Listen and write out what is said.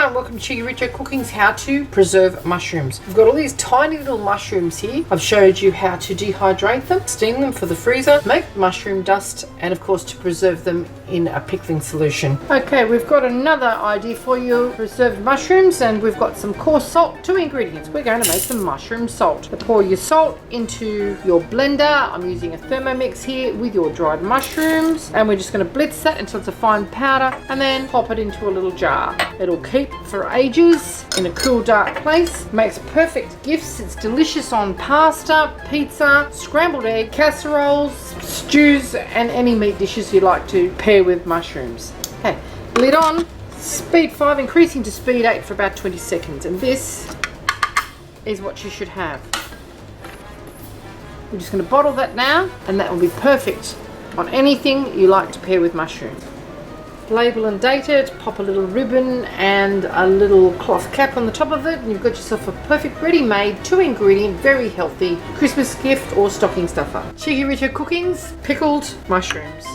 and welcome to Cheekyricho Cooking's how to preserve mushrooms. We've got all these tiny little mushrooms here. I've showed you how to dehydrate them, steam them for the freezer, make mushroom dust, and of course to preserve them in a pickling solution. Okay, we've got another idea for you, preserved mushrooms, and we've got some coarse salt, 2 ingredients. We're going to make some mushroom salt. So pour your salt into your blender. I'm using a Thermomix here with your dried mushrooms, and we're just going to blitz that until it's a fine powder, and then pop it into a little jar. It'll keep for ages in a cool, dark place. Makes perfect gifts. It's delicious on pasta, pizza, scrambled egg, casseroles, stews, and any meat dishes you like to pair with mushrooms. Okay, lid on, speed 5, increasing to speed 8 for about 20 seconds. And this is what you should have. We're just going to bottle that now, and that will be perfect on anything you like to pair with mushroom. Label and date it, pop a little ribbon and a little cloth cap on the top of it, and you've got yourself a perfect ready-made 2 ingredient, very healthy Christmas gift or stocking stuffer. Cheekyricho Cooking's pickled mushrooms.